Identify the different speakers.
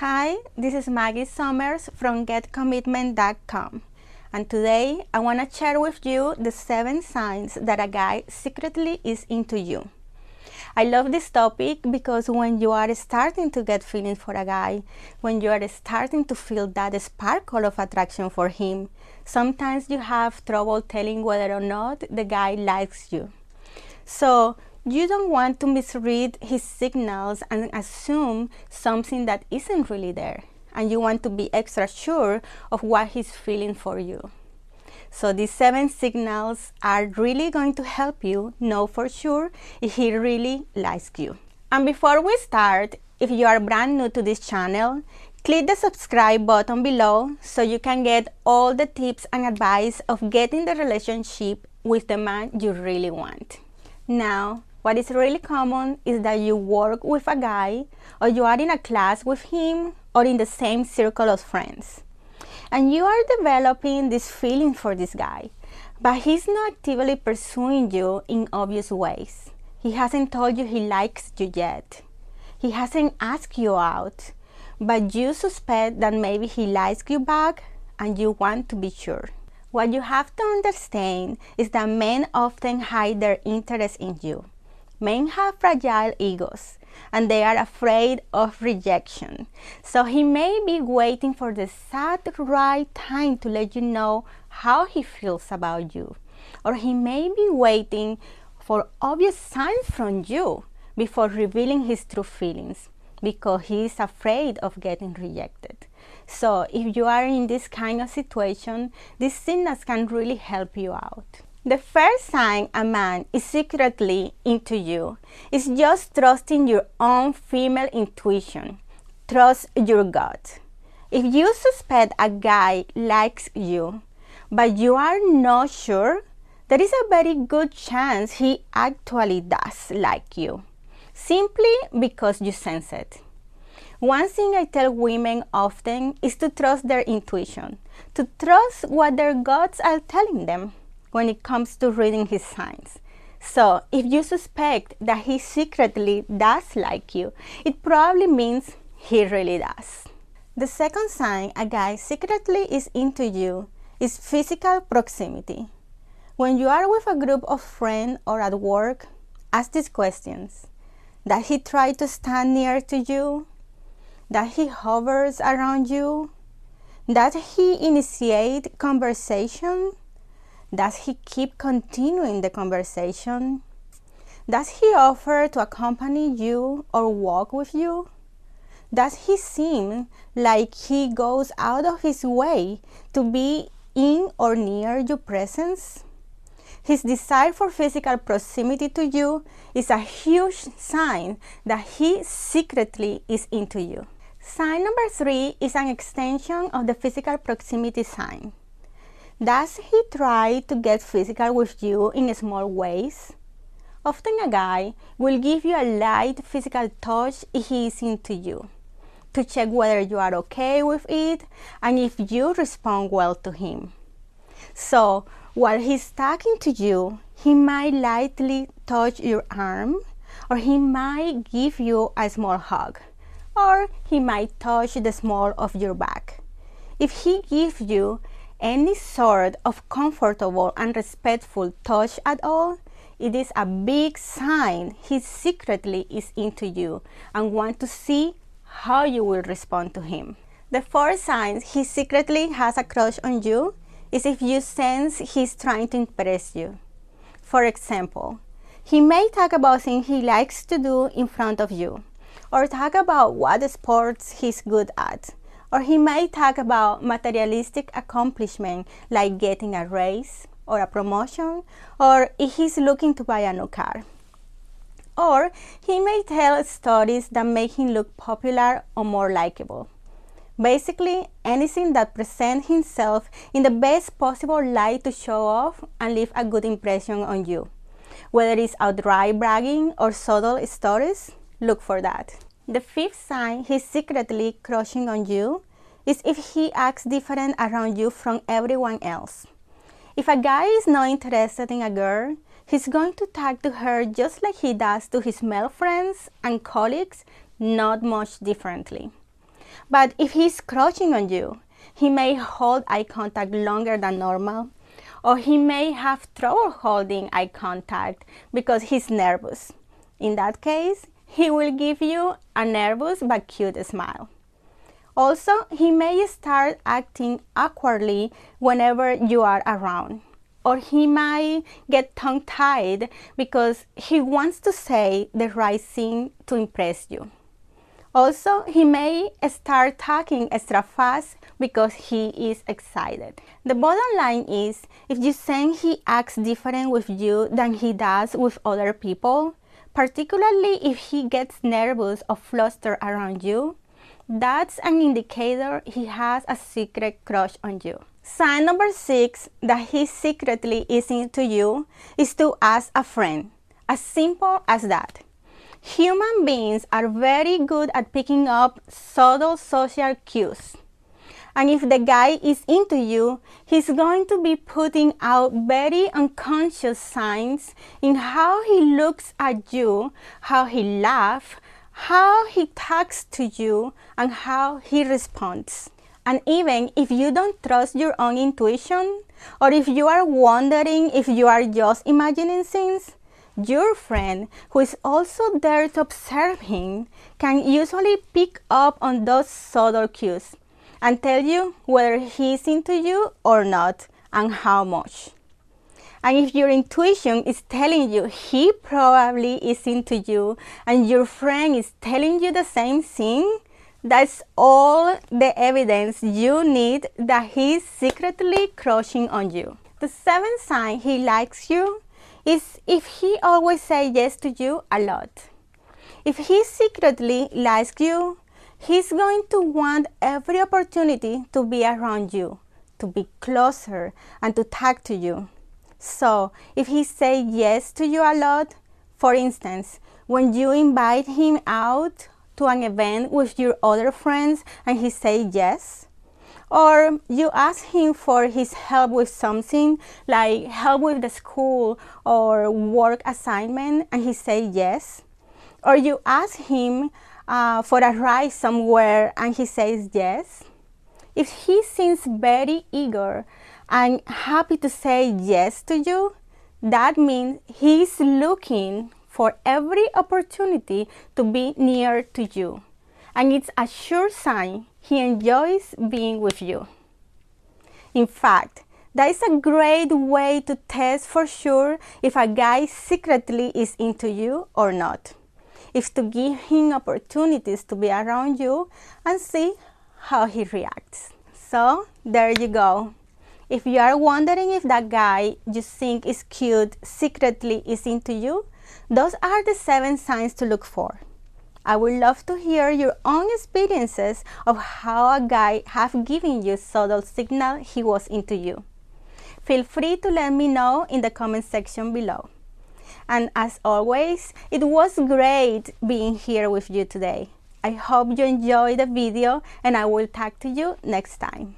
Speaker 1: Hi, this is Maggie Summers from GetCommitment.com, and today I want to share with you the 7 signs that a guy secretly is into you. I love this topic because when you are starting to get feelings for a guy, when you are starting to feel that sparkle of attraction for him, sometimes you have trouble telling whether or not the guy likes you. So you don't want to misread his signals and assume something that isn't really there, and you want to be extra sure of what he's feeling for you. So these 7 signals are really going to help you know for sure if he really likes you. And before we start, if you are brand new to this channel, click the subscribe button below so you can get all the tips and advice of getting the relationship with the man you really want. Now, what is really common is that you work with a guy, or you are in a class with him, or in the same circle of friends, and you are developing this feeling for this guy, but he's not actively pursuing you in obvious ways. He hasn't told you he likes you yet. He hasn't asked you out, but you suspect that maybe he likes you back and you want to be sure. What you have to understand is that men often hide their interest in you. Men have fragile egos, and they are afraid of rejection. So he may be waiting for the exact right time to let you know how he feels about you. Or he may be waiting for obvious signs from you before revealing his true feelings, because he is afraid of getting rejected. So if you are in this kind of situation, these signals can really help you out. The first sign a man is secretly into you is just trusting your own female intuition. Trust your gut. If you suspect a guy likes you, but you are not sure, there is a very good chance he actually does like you, simply because you sense it. One thing I tell women often is to trust their intuition, to trust what their guts are telling them when it comes to reading his signs. So if you suspect that he secretly does like you, it probably means he really does. The second sign a guy secretly is into you is physical proximity. When you are with a group of friends or at work, ask these questions. Does he try to stand near to you? Does he hovers around you? Does he initiate conversation? Does he keep continuing the conversation? Does he offer to accompany you or walk with you? Does he seem like he goes out of his way to be in or near your presence? His desire for physical proximity to you is a huge sign that he secretly is into you. Sign number 3 is an extension of the physical proximity sign. Does he try to get physical with you in small ways? Often a guy will give you a light physical touch if he is into you, to check whether you are okay with it and if you respond well to him. So while he's talking to you, he might lightly touch your arm, or he might give you a small hug, or he might touch the small of your back. If he gives you any sort of comfortable and respectful touch at all, it is a big sign he secretly is into you and wants to see how you will respond to him. The fourth sign he secretly has a crush on you is if you sense he's trying to impress you. For example, he may talk about things he likes to do in front of you, or talk about what sports he's good at, or he may talk about materialistic accomplishment like getting a raise or a promotion, or if he's looking to buy a new car. Or he may tell stories that make him look popular or more likable. Basically, anything that presents himself in the best possible light to show off and leave a good impression on you. Whether it's outright bragging or subtle stories, look for that. The fifth sign he's secretly crushing on you is if he acts different around you from everyone else. If a guy is not interested in a girl, he's going to talk to her just like he does to his male friends and colleagues, not much differently. But if he's crushing on you, he may hold eye contact longer than normal, or he may have trouble holding eye contact because he's nervous. In that case, he will give you a nervous but cute smile. Also, he may start acting awkwardly whenever you are around, or he might get tongue-tied because he wants to say the right thing to impress you. Also, he may start talking extra fast because he is excited. The bottom line is, if you sense he acts different with you than he does with other people, particularly if he gets nervous or flustered around you, that's an indicator he has a secret crush on you. Sign number 6 that he secretly is into you is to ask a friend. As simple as that. Human beings are very good at picking up subtle social cues. And if the guy is into you, he's going to be putting out very unconscious signs in how he looks at you, how he laughs, how he talks to you, and how he responds. And even if you don't trust your own intuition, or if you are wondering if you are just imagining things, your friend, who is also there to observe him, can usually pick up on those subtle cues and tell you whether he's into you or not and how much. And if your intuition is telling you he probably is into you and your friend is telling you the same thing, that's all the evidence you need that he's secretly crushing on you. The 7th sign he likes you is if he always says yes to you a lot. If he secretly likes you, he's going to want every opportunity to be around you, to be closer, and to talk to you. So, if he says yes to you a lot, for instance, when you invite him out to an event with your other friends and he says yes, or you ask him for his help with something, like help with the school or work assignment, and he says yes, or you ask him for a ride somewhere and he says yes, if he seems very eager and happy to say yes to you, that means he's looking for every opportunity to be near to you. And it's a sure sign he enjoys being with you. In fact, that is a great way to test for sure if a guy secretly is into you or not. Is to give him opportunities to be around you and see how he reacts. So, there you go. If you are wondering if that guy you think is cute secretly is into you, those are the 7 signs to look for. I would love to hear your own experiences of how a guy have given you subtle signal he was into you. Feel free to let me know in the comment section below. And as always, it was great being here with you today. I hope you enjoyed the video and I will talk to you next time.